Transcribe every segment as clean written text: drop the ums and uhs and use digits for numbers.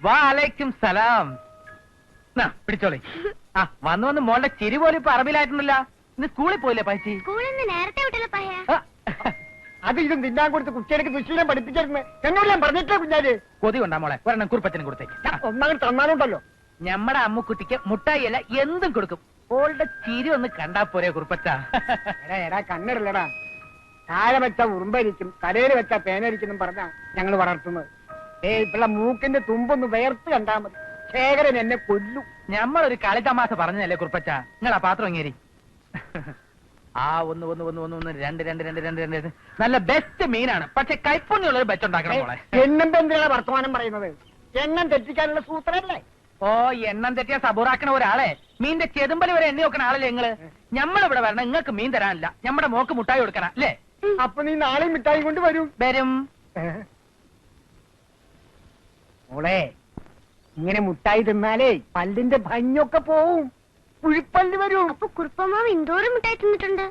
വാലൈക്കും സലാം. പിടിച്ചോളി. വന്ന് വന്ന് മോളുടെ ചിരി പോലും ഇപ്പൊ അറബിലായിട്ടുണ്ടല്ലോ. ഇന്ന് സ്കൂളിൽ പോയില്ലേ പൈസ? നേരത്തെ അത് ഇതും തിന്നാൻ കൊടുത്ത് കുട്ടികൾക്ക് ദുശീലം പഠിപ്പിച്ചിരുന്നു എന്നോട് ഞാൻ പറഞ്ഞിട്ടേ കുഞ്ഞാല്. കൊതി കൊണ്ടാ മോളെ, ഒരെണ്ണം കുറുപ്പച്ചനും കൊടുത്തേക്ക്. ഒന്നാമത് തന്നാലുണ്ടല്ലോ. ഞമ്മടെ അമ്മുക്കുട്ടിക്ക് മുട്ടായി അല്ല എന്തും കൊടുക്കും. ഓളുടെ ചിരി ഒന്ന് കണ്ടാ പോരെ കുറുപ്പച്ച. എടാ കണ്ണിടലടാ. താഴെ വെച്ച ഉറുമ്പരിക്കും തലയിൽ വെച്ച പേനരിക്കും പറഞ്ഞാ ഞങ്ങൾ വളർത്തുന്നത്. ഇപ്പള്ള മൂക്കിന്റെ തുമ്പൊന്ന് വേർത്ത് കണ്ടാ മതി, ശേഖരൻ എന്നെ കൊല്ലു. ഞമ്മളൊരു കളിതമാശ പറഞ്ഞല്ലേ കുറുപ്പച്ച. നിങ്ങളാ പാത്രം ഇങ്ങേരി. ഒന്ന് ഒന്ന് ഒന്ന് ഒന്ന് ഒന്ന് രണ്ട് രണ്ട് രണ്ട് രണ്ട് രണ്ട് നല്ല ബെസ്റ്റ് മീനാണ്. പക്ഷെ കൈപ്പുണ്യുള്ളൊരു ബെച്ച് ഉണ്ടാക്കണം മോളെ. എണ്ണം എന്തിനാണ് വർത്തമാനം പറയുന്നത്? എണ്ണം തെറ്റിക്കാനുള്ള സൂത്രല്ലേ? ഓ, എണ്ണം തെറ്റിയാ സബൂറാക്കണ ഒരാളെ മീന്റെ ചെതുമ്പല് വരെ എണ്ണി വെക്കണ ആളല്ലേ നിങ്ങള്. ഞമ്മളിവിടെ വരണം, നിങ്ങൾക്ക് മീൻ തരാനില്ല. നമ്മുടെ മോക്ക് മുട്ടായി കൊടുക്കണം അല്ലേ? അപ്പൊ നീ നാളെ മിഠായി കൊണ്ട് വരും. മോളെ, ഇങ്ങനെ മുട്ടായി തിന്നാലേ പല്ലിന്റെ ഭംഗിയൊക്കെ പോവും, പുഴിപ്പല്ല് വരും. അപ്പൊ കുറുപ്പമാവ് എന്തോരം മിഠായി തിന്നിട്ടുണ്ട്.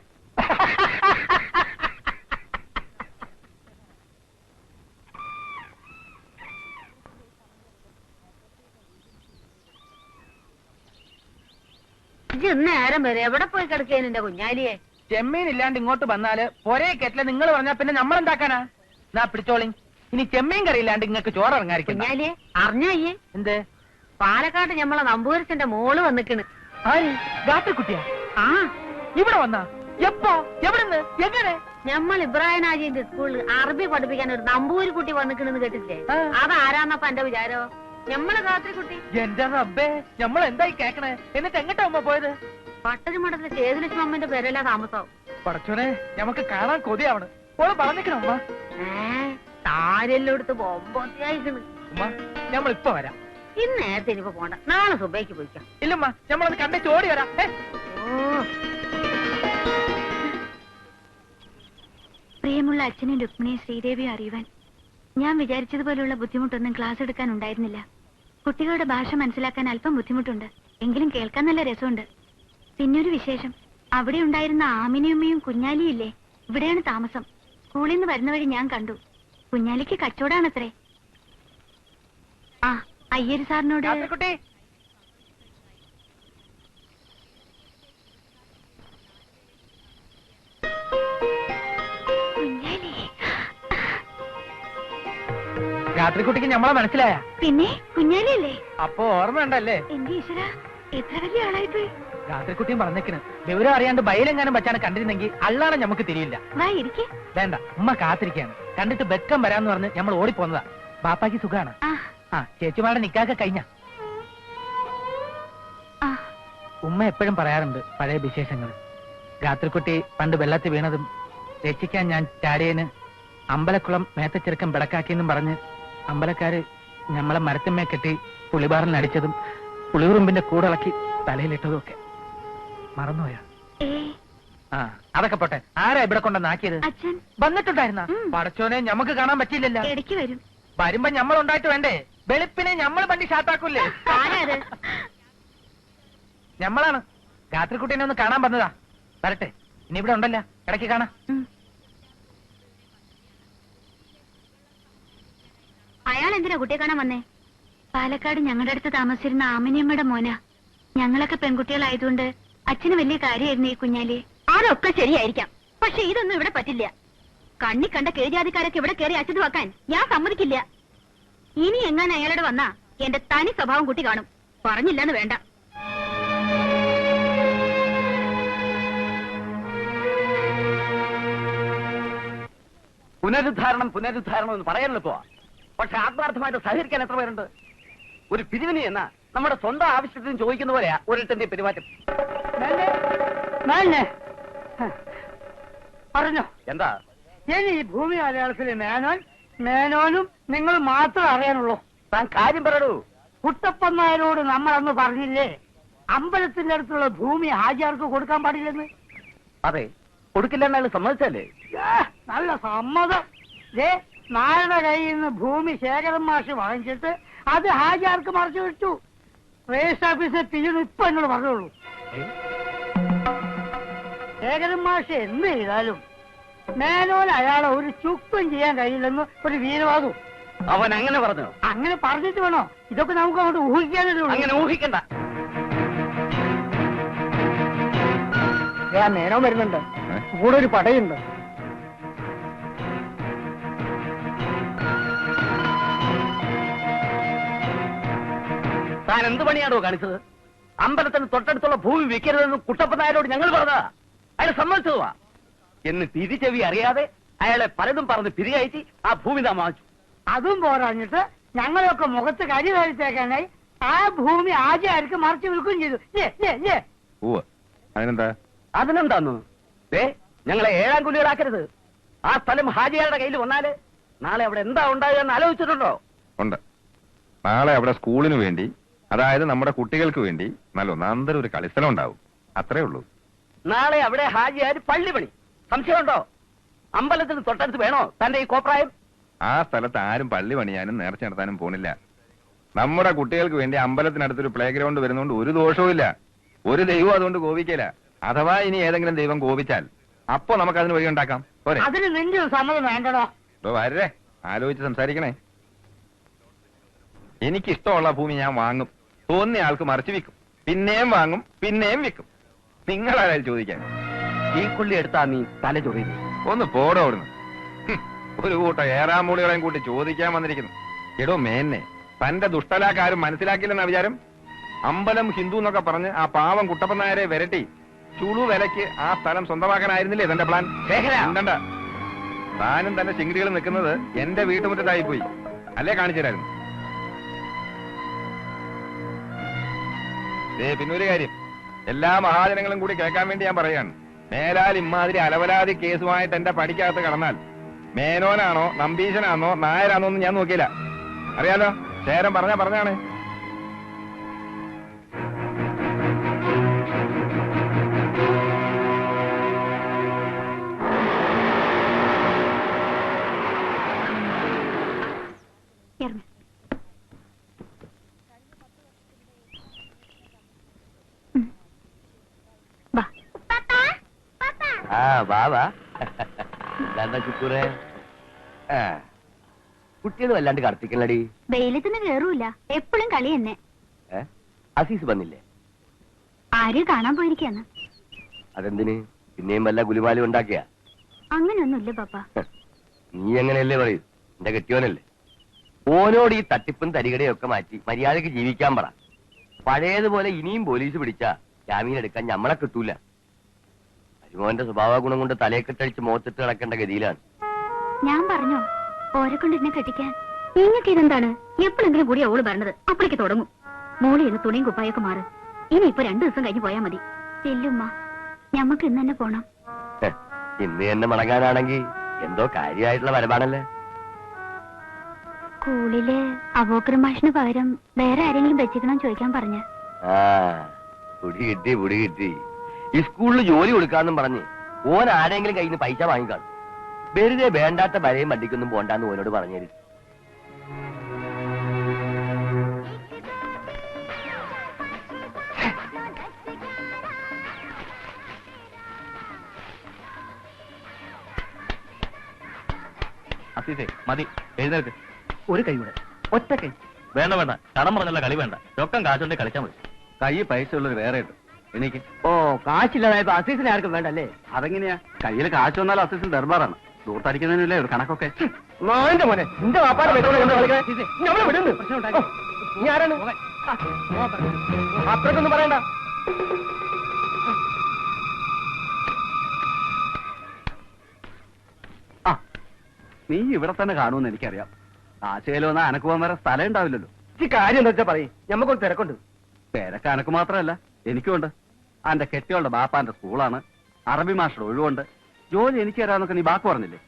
നേരം വരെ എവിടെ പോയി കിടക്കേന് എന്റെ കുഞ്ഞാലിയെ? ചെമ്മീൻ ഇല്ലാണ്ട് ഇങ്ങോട്ട് വന്നാല് പൊരേ കെറ്റില് നിങ്ങൾ പറഞ്ഞാ പിന്നെ നമ്മളെന്താക്കാനാ? നാ പിടിച്ചോളി. ഇനി ചെമ്മീൻ കറി ഇല്ലാണ്ട് ഇങ്ങക്ക് ചോറ് ഇറങ്ങാതിരിക്കും. കുഞ്ഞാലിയെ അറിഞ്ഞോയ്യേ? എന്ത്? പാലക്കാട് ഞമ്മളെ നമ്പൂരിച്ചന്റെ മോള് വന്നിക്കണ്. ഗാത്രക്കുട്ടിയാ? ആ, ഇവിടെ വന്നാ? എപ്പോ? എവിടുന്ന്? എങ്ങനെ? ഞമ്മൾ ഇബ്രാഹിം ഹാജിന്റെ സ്കൂളിൽ അറബി പഠിപ്പിക്കാൻ ഒരു നമ്പൂരി കുട്ടി വന്നിക്കണെന്ന് കേട്ടില്ലേ? അതാരാന്നപ്പ എന്റെ വിചാരോ? ഞമ്മളെ ഗാത്രിക്കുട്ടി. എന്റെ റബ്ബേ, നമ്മൾ എന്തായി കേക്കണേ? എന്നിട്ട് എങ്ങട്ടാ അമ്മ പോയത്? പട്ടരുമഠത്തിലെ ചേതുലക്ഷ്മി അമ്മന്റെ പേരല്ല താമസം. പടച്ചോനെ, ഞമ്മക്ക് കാണാൻ കൊതിയാവണ്. ഓള് പറഞ്ഞിക്കണ അമ്മ. താരെല്ലാം എടുത്ത് ബൊമ്പൊത്തിയായിക്കണ്. ഉമ്മ, ഞമ്മൾ ഇപ്പൊ വരാം. ഇന്ന് നേരത്തെ ഇനിയിപ്പോ പോണ്ട, നാളെ സുബൈക്ക് പോയിക്കാം. ഇല്ലമ്മ, ഞമ്മളത് കണ്ടേ ചോടി വരാം. പ്രിയമുള്ള അച്ഛനും രുക്മിണിയും ശ്രീദേവിയും അറിയുവാൻ ഞാൻ വിചാരിച്ചതുപോലുള്ള ബുദ്ധിമുട്ടൊന്നും ക്ലാസ് എടുക്കാൻ ഉണ്ടായിരുന്നില്ല. കുട്ടികളുടെ ഭാഷ മനസ്സിലാക്കാൻ അല്പം ബുദ്ധിമുട്ടുണ്ട്, എങ്കിലും കേൾക്കാൻ നല്ല രസമുണ്ട്. പിന്നൊരു വിശേഷം, അവിടെ ഉണ്ടായിരുന്ന ആമിനിയമ്മയും കുഞ്ഞാലിയില്ലേ, ഇവിടെയാണ് താമസം. സ്കൂളിൽ നിന്ന് വരുന്ന വഴി ഞാൻ കണ്ടു. കുഞ്ഞാലിക്ക് കച്ചവടാണത്രേ. ആ, അയ്യര് സാറിനോട്. രാത്രിക്കുട്ടിക്ക് ഞമ്മളെ മനസ്സിലായ? പിന്നെ കുഞ്ഞാലിയല്ലേ? അപ്പൊ ഓർമ്മയുണ്ടല്ലേ? എന്റെ ഈശ്വര, എത്ര വലിയ ആളായിപ്പോയി. രാത്രിക്കുട്ടിയും പറഞ്ഞേക്കണ്, വിവരം അറിയാണ്ട് ബയലെങ്ങാനും വെച്ചാണ് കണ്ടിരുന്നെങ്കിൽ അള്ളാണ് നമുക്ക് തിരിയില്ല. വേണ്ട, ഉമ്മ കാത്തിരിക്കാണ്. കണ്ടിട്ട് ബെക്കം വരാന്ന് പറഞ്ഞ് നമ്മൾ ഓടിപ്പോന്നതാ. ബാപ്പാക്ക് സുഖാണ്? ചേച്ചിമാരുടെ നിക്കാക്ക കഴിഞ്ഞ? ഉമ്മ എപ്പോഴും പറയാറുണ്ട് പഴയ വിശേഷങ്ങൾ. രാത്രിക്കുട്ടി പണ്ട് വെള്ളത്തിൽ വീണതും രക്ഷിക്കാൻ ഞാൻ ചാടിയന് അമ്പലക്കുളം മേത്തച്ചെറുക്കം പിടക്കാക്കിയെന്നും പറഞ്ഞ് അമ്പലക്കാര് ഞമ്മളെ മരത്തിന്മേ കെട്ടി പുളിബാറിൽ അടിച്ചതും പുളിയുറുമ്പിന്റെ കൂടിളക്കി തലയിലിട്ടതും ഒക്കെ മറന്നുപോയാ? അതൊക്കെ പോട്ടെ, ആരാ ഇവിടെ കൊണ്ടുവന്നാക്കിയത്? വന്നിട്ടുണ്ടായിരുന്ന? പടച്ചോനെ, ഞമ്മക്ക് കാണാൻ പറ്റിയില്ലല്ലോ. വരുമ്പോ ഞമ്മളുണ്ടായിട്ട് വേണ്ടേ? വെളുപ്പിനെ ഞമ്മള് വണ്ടി ഷാത്താക്കൂല്ലേ? ഞമ്മളാണ്. രാത്രിക്കുട്ടീനെ ഒന്ന് കാണാൻ വന്നതാ. വരട്ടെ, ഇനി ഇവിടെ ഉണ്ടല്ലോ, ഇടയ്ക്ക് കാണാം. അയാൾ എന്തിനാ കുട്ടിയെ കാണാൻ വന്നേ? പാലക്കാട് ഞങ്ങളുടെ അടുത്ത് താമസിച്ചിരുന്ന ആമിനിയമ്മയുടെ മോനാ. ഞങ്ങളൊക്കെ പെൺകുട്ടികളായതുകൊണ്ട് അച്ഛന് വലിയ കാര്യമായിരുന്നു ഈ കുഞ്ഞാലി. അതൊക്കെ ശരിയായിരിക്കാം, പക്ഷെ ഇതൊന്നും ഇവിടെ പറ്റില്ല. കണ്ണി കണ്ട കീഴ്ജാതിക്കാരൊക്കെ ഇവിടെ കയറി അച്ഛത് വെക്കാൻ ഞാൻ സമ്മതിക്കില്ല. ഇനി എങ്ങനെ അയാളോട് വന്നാ എന്റെ തനി സ്വഭാവം കുട്ടി കാണും. പറഞ്ഞില്ലെന്ന് വേണ്ട. പുനരുദ്ധാരണം പുനരുദ്ധാരണം എന്ന് പറയാനെളുപ്പമാ, പക്ഷെ ആത്മാർത്ഥമായിട്ട് സഹകരിക്കാൻ എത്ര പേരുണ്ട്? ഒരു പിരിവിന് എന്ന നമ്മുടെ സ്വന്തം ആവശ്യത്തിന് ചോദിക്കുന്ന പോലെയാ ഒരിട്ടന്റെ പെരുമാറ്റം. പറഞ്ഞോ എന്താ? ഇനി ഈ ഭൂമി മലയാളത്തിലെ മേനോനും നിങ്ങൾ മാത്രം അറിയാനുള്ളൂ. താൻ കാര്യം പറയൂ. കുട്ടപ്പൻ നായരോട് നമ്മൾ അന്ന് പറഞ്ഞില്ലേ അമ്പലത്തിന്റെ അടുത്തുള്ള ഭൂമി ഹാജിയാർക്ക് കൊടുക്കാൻ പാടില്ലെന്ന്? അതെ, കൊടുക്കില്ലെന്നാലും സമ്മതിച്ചല്ലേ? നല്ല സമ്മതം. നായരുടെ കയ്യിൽ നിന്ന് ഭൂമി ശേഖരൻ മാഷ് വാങ്ങിച്ചിട്ട് അത് ഹാജിയാർക്ക് മറിച്ചു വിട്ടു. രജിസ്റ്റർ ഓഫീസിൽ പിന്നീട് ഇപ്പൊ എന്നോട് പറഞ്ഞോളൂ. ശേഖരൻ മാഷ് എന്ത് ചെയ്താലും മേനോൻ അയാളെ ഒരു ചുക്കും ചെയ്യാൻ കഴിയില്ലെന്ന് ഒരു വീരവാദവും. അവൻ അങ്ങനെ പറഞ്ഞു. അങ്ങനെ പറഞ്ഞിട്ട് വേണോ ഇതൊക്കെ നമുക്ക് അങ്ങോട്ട് ഊഹിക്കാനല്ലോ. അങ്ങനെ ഊഹിക്കണ്ട. നേരം വരുന്നുണ്ട്, കൂടെ ഒരു പടയുണ്ട്. താൻ എന്ത് പണിയാണോ കാണിച്ചത്? അമ്പലത്തിന് തൊട്ടടുത്തുള്ള ഭൂമി വിൽക്കരുതെന്ന് കുട്ടപ്പൻ നായരോട് ഞങ്ങൾ പറഞ്ഞതാ. അയാൾ സമ്മതിച്ചതുവാ. എന്ന് തിരിച്ചെവി അറിയാതെ അയാളെ പലതും പറഞ്ഞ് പിരികയറ്റി ആ ഭൂമി താൻ വാങ്ങിച്ചു. അതും പോരാഞ്ഞിട്ട് ഞങ്ങളൊക്കെ മുഖത്ത് കരി കഴിച്ചേക്കാനായി ആ ഭൂമി ആചാര്യർക്ക് മറിച്ച് വിൽക്കുകയും ചെയ്തു. അതിനെന്താ? അതിനെന്താന്നു? ഞങ്ങളെ ഏഴാം കുലികളാക്കരുത്. ആ സ്ഥലം ഹാജിയാരുടെ കയ്യിൽ വന്നാല് നാളെ അവിടെ എന്താ ഉണ്ടാകുക എന്ന് ആലോചിച്ചിട്ടുണ്ടോ? ഉണ്ട്. നാളെ അവിടെ സ്കൂളിന് വേണ്ടി, അതായത് നമ്മുടെ കുട്ടികൾക്ക് വേണ്ടി നല്ല ഒന്നാന്തരം ഒരു കളിസ്ഥലം ഉണ്ടാവും. അത്രേ ഉള്ളൂ. നാളെ അവിടെ ഹാജിയാര് പള്ളി പണി. സംശയമുണ്ടോ? അമ്പലത്തിന് തൊട്ടടുത്ത് വേണോ തന്റെ ഈ കോപ്രായം? ആ സ്ഥലത്ത് ആരും പള്ളി പണിയാനും നേർച്ച നടത്താനും പോണില്ല. നമ്മുടെ കുട്ടികൾക്ക് വേണ്ടി അമ്പലത്തിനടുത്തൊരു പ്ലേ ഗ്രൗണ്ട് വരുന്നതുകൊണ്ട് ഒരു ദോഷവും ഇല്ല. ഒരു ദൈവം അതുകൊണ്ട് കോപിക്കില്ല. അഥവാ ഇനി ഏതെങ്കിലും ദൈവം കോപിച്ചാൽ അപ്പോ നമുക്ക് അതിന് വഴി ഉണ്ടാക്കാം. പോരെ? അതിന് നിന്റെ സമ്മതം വേണ്ടടോ. വരേ, ആലോചിച്ച് സംസാരിക്കണേ. എനിക്കിഷ്ടമുള്ള ഭൂമി ഞാൻ വാങ്ങും. തോന്നിയ ആൾക്ക് മറിച്ച് വിൽക്കും. പിന്നെയും വാങ്ങും, പിന്നെയും വിൽക്കും. നിങ്ങളാരും ചോദിക്കാൻ. ഈ കൊള്ളി എടുത്താ നീ തല ചൊറിയുന്നു. ഒന്ന് പോടോ അവിടുന്ന്. ഒരു കൂട്ടം ഏറാമൂളികളെയും കൂട്ടി ചോദിക്കാൻ വന്നിരിക്കുന്നു. എടോ മേന്നെ, തന്റെ ദുഷ്ടലാക്കാരും മനസ്സിലാക്കില്ലെന്ന വിചാരം? അമ്പലം ഹിന്ദു എന്നൊക്കെ പറഞ്ഞ് ആ പാവം കുട്ടപ്പൻ നായരെ വിരട്ടി ചുളു വിലക്ക് ആ സ്ഥലം സ്വന്തമാക്കാനായിരുന്നില്ലേ തന്റെ പ്ലാൻ? ഉണ്ടണ്ട. താനും തന്റെ ചിങ്കിടികൾ നിൽക്കുന്നത് എന്റെ വീട്ടുമുറ്റത്തായി പോയി. അല്ലേ കാണിച്ചു തരായിരുന്നു. പിന്നൊരു കാര്യം, എല്ലാ മഹാജനങ്ങളും കൂടി കേൾക്കാൻ വേണ്ടി ഞാൻ പറയാണ്. മേലാൽ ഇമ്മാതിരി അലവലാതി കേസുമായിട്ട് എന്റെ പടിക്കകത്ത് കടന്നാൽ മേനോനാണോ നമ്പീശനാണോ നായരാണോ എന്ന് ഞാൻ നോക്കിയില്ല. അറിയാലോ, ശേരം പറഞ്ഞാണ്. കുട്ടികൾ വല്ലാണ്ട് കടത്തിക്കലടി. വെയിലത്തിന് കേറൂല, എപ്പോഴും കളി തന്നെ. അസീസ് വന്നില്ലേ? ആരും കാണാൻ പോയിരിക്കാന്ന്. അതെന്തിന്? പിന്നെയും വല്ല ഗുലുമാലും ഉണ്ടാക്കിയ? അങ്ങനെയൊന്നുമില്ല പാപ്പ. നീ എങ്ങനെയല്ലേ പറയൂ? എന്റെ കെട്ടിയോനല്ലേ. ഓനോട് ഈ തട്ടിപ്പും തരികടയും ഒക്കെ മാറ്റി മര്യാദക്ക് ജീവിക്കാൻ പറ. പഴയതുപോലെ ഇനിയും പോലീസ് പിടിച്ചാ ജാമീൻ എടുക്കാൻ ഞമ്മളെ കിട്ടൂല. അരിമോന്റെ സ്വഭാവ ഗുണം കൊണ്ട് തലയെക്കെട്ടടിച്ച് മുഖത്തിട്ട് കിടക്കേണ്ട ഗതിയിലാണ്. ഞാൻ പറഞ്ഞോ ഓരെ കൊണ്ട് എന്നെ കെട്ടിക്കാൻ? നിങ്ങൾക്ക് ഇതെന്താണ്? എപ്പോഴെങ്കിലും കൂടി അവള് പറഞ്ഞത് അപ്പോഴേക്ക് തുടങ്ങും. മോളി എന്ന് തുണിയും കുപ്പായൊക്കെ മാറും. ഇനിയിപ്പോ 2 ദിവസം കഴിഞ്ഞ് പോയാ മതി. ചെല്ലുമ്മ, ഞമ്മക്ക് ഇന്ന് തന്നെ പോണം. ഇന്ന് തന്നെ മടങ്ങാനാണെങ്കിൽ എന്തോ കാര്യമായിട്ടുള്ള വരവാണല്ലേ. സ്കൂളില് അബോക്കർ മാഷിന് പകരം വേറെ ആരെങ്കിലും വെച്ചിക്കണം ചോദിക്കാൻ പറഞ്ഞ. പുടി കിട്ടി. ഈ സ്കൂളിൽ ജോലി കൊടുക്കാന്നും പറഞ്ഞ് ഓൻ ആരെങ്കിലും കയ്യിൽ നിന്ന് പൈസ വാങ്ങിക്കാണും. വെറുതെ വേണ്ടാത്ത വരയും വണ്ടിക്കൊന്നും പോണ്ടാന്ന് ഓനോട് പറഞ്ഞേരി. അസീസേ, മതി, എഴുന്നേൽക്ക്. ഒരു കൈയുടെ ഒറ്റ കൈ വേണ്ട, കടം പറഞ്ഞല്ല കളി വേണ്ട. രൊക്കം കാശുണ്ടെങ്കിൽ കളിച്ചാൽ മതി. കൈ പൈസ ഉള്ളത് വേറെ ഉണ്ട്. എനിക്ക് കാശില്ലാതായപ്പോ അസീസിനെ ആർക്കും വേണ്ടല്ലേ? അതെങ്ങനെയാ? കയ്യിൽ കാശ് വന്നാലും അസീസിന് ദർബാറാണ്. ദൂർത്തടിക്കുന്നതിനല്ലേ ഒരു കണക്കൊക്കെ. മോന്റെ മോനെ, നിന്റെ വാപ്പാടെ നീ ആരാണ്? അത്രക്കൊന്നും പറയണ്ട. നീ ഇവിടെ തന്നെ കാണുമെന്ന് എനിക്കറിയാം. ആശയിലോ എന്നാ അനക്ക് പോകാൻ വേറെ സ്ഥലം ഉണ്ടാവില്ലല്ലോ. ഈ കാര്യം എന്താ വെച്ചാ പറയും. ഞമ്മക്കൊരു തിരക്കുണ്ട്. പേരൊക്കെ അനക്ക് മാത്രമല്ല എനിക്കുണ്ട്. എന്റെ കെട്ടിയോളുടെ ബാപ്പാന്റെ സ്കൂളാണ്. അറബി മാസ്റ്റർ ഒഴിവുണ്ട്. ജോലി എനിക്ക് തരാന്നൊക്കെ നീ വാക്ക് പറഞ്ഞില്ലേ?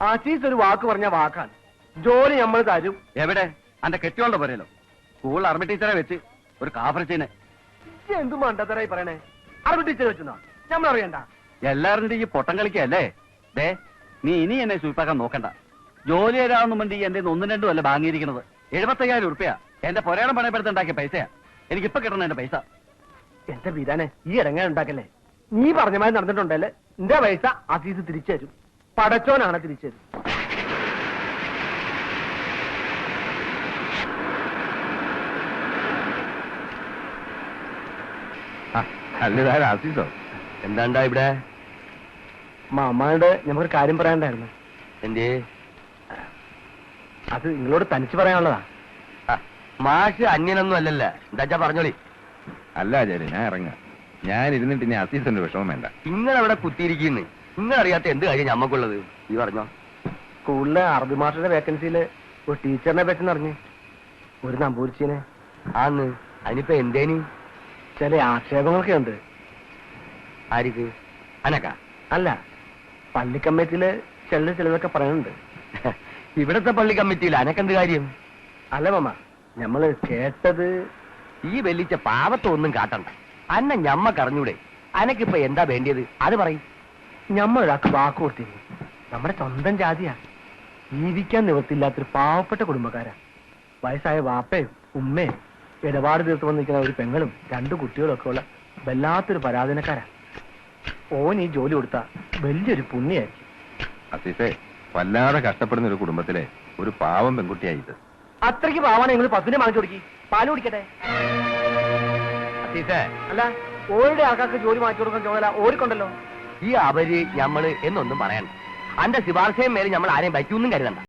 അസീസ് ഒരു വാക്ക് പറഞ്ഞ വാക്കാണ്. ജോലി നമ്മൾ തരും. എവിടെ? എന്റെ കെട്ടിയോളുടെ പോരല്ലോ. സ്കൂൾ അറബി ടീച്ചറെ വെച്ച് ഒരു കാഫറച്ചീനെ. എന്ത് മണ്ടത്തരായി പറയണേ? അറബി ടീച്ചർ വെച്ചെന്നാ നമ്മളറിയണ്ട. എല്ലാവരുടെ ഈ പൊട്ടം കളിക്കല്ലേ? ദേ, നീ ഇനി എന്നെ സൂപ്പാക്കാൻ നോക്കണ്ട. ജോലി തരാമെന്നും വേണ്ടി എന്റെ 1-2 അല്ല വാങ്ങിയിരിക്കുന്നത്. 75,000 ഉറുപ്പ്യ എന്റെ പൊരേണം പണയപ്പെടുത്തുണ്ടാക്കിയ പൈസയാ. എനിക്കിപ്പൊ കിട്ടണം എന്റെ പൈസ. എന്റെ വീരാനെ, ഈ ഇടങ്ങാൻ ഉണ്ടാക്കല്ലേ. നീ പറഞ്ഞ മാതിരി നടന്നിട്ടുണ്ടല്ലേ, എന്റെ പൈസ അസീസ് തിരിച്ചു തരും. പടച്ചോനാണ് തിരിച്ചു തരും. അല്ലതാരും ആസീസോ? എന്താണ്ടാ ഇവിടെ? മാമാനോട് ഞമ്മക്കൊരു കാര്യം പറയാണ്ടായിരുന്നു. എന്തേ? അത് നിങ്ങളോട് തനിച്ച് പറയാനുള്ളതാ. മാഷ് അന്യനൊന്നും അല്ലല്ല. എന്താച്ചാ പറഞ്ഞോളി. അല്ല ആചാര്യ, ഞാൻ ഇറങ്ങാം. ഞാൻ ഇരുന്നിട്ട് ഇനി അസീസിന്റെ വിഷമം വേണ്ട. നിങ്ങളവിടെ കുത്തിയിരിക്കുന്നു. നിങ്ങളറിയാത്ത എന്ത് കാര്യം ഞമ്മക്കുള്ളത്? ഈ പറഞ്ഞോ. സ്കൂളിലെ അറബി മാസ്റ്ററുടെ വേക്കൻസിയിൽ ഒരു ടീച്ചറിനെ പറ്റി അറിഞ്ഞ്, ഒരു നമ്പൂരിച്ചീനെ. ആന്ന്. അതിനിപ്പോ എന്തേനി? ചില ആക്ഷേപങ്ങളൊക്കെ ഉണ്ട്. ആർക്ക്? അനക്ക? അല്ല, പള്ളി കമ്മിറ്റിയില് ചിലതൊക്കെ പറയുന്നുണ്ട്. ഇവിടത്തെ പള്ളി കമ്മിറ്റിയിൽ അനക്കെന്ത് കാര്യം? അല്ല മാമ, ഞമ്മള് കേട്ടത്. ഈ വെല്ലിച്ച പാവത്തൊന്നും കാട്ടണ്ട. അന്ന ഞമ്മക്കറിഞ്ഞൂടെ? അനക്കിപ്പോ എന്താ വേണ്ടിയത് അത് പറയും. ഞമ്മളൊരാൾക്ക് വാക്ക് കൊടുത്തിരുന്നു. നമ്മുടെ സ്വന്തം ജാതിയാ. ജീവിക്കാൻ നിവൃത്തിയില്ലാത്തൊരു പാവപ്പെട്ട കുടുംബക്കാരാ. വയസ്സായ വാപ്പയും ഉമ്മയും ഇടപാട് തീർത്ത് വന്നിരിക്കുന്ന ഒരു പെങ്ങളും 2 കുട്ടികളും ഒക്കെ ഉള്ള വല്ലാത്തൊരു പരാധീനക്കാരാ. ഓൻ ഈ ജോലി കൊടുത്താ വലിയൊരു പുണ്യായിരിക്കും. അസീസേ, വല്ലാതെ കഷ്ടപ്പെടുന്ന ഒരു കുടുംബത്തിലെ ഒരു പാവം പെൺകുട്ടിയായി ഇത്. അത്രയ്ക്ക് പാവാണ് നിങ്ങൾ 10 വാങ്ങിച്ചു കൊടുക്കി. പാല് കുടിക്കട്ടെ. അസീസേ, അല്ല, ഓരുടെ ആൾക്കാർക്ക് ജോലി മാറ്റി കൊടുക്കാൻ ചോദല ഓടിക്കൊണ്ടല്ലോ. ഈ അവര് ഞമ്മള് എന്നൊന്നും പറയണ്ട. അന്റെ ശുപാർശയും മേലെ നമ്മൾ ആരെയും പറ്റൂന്നും കരുതണ്ട.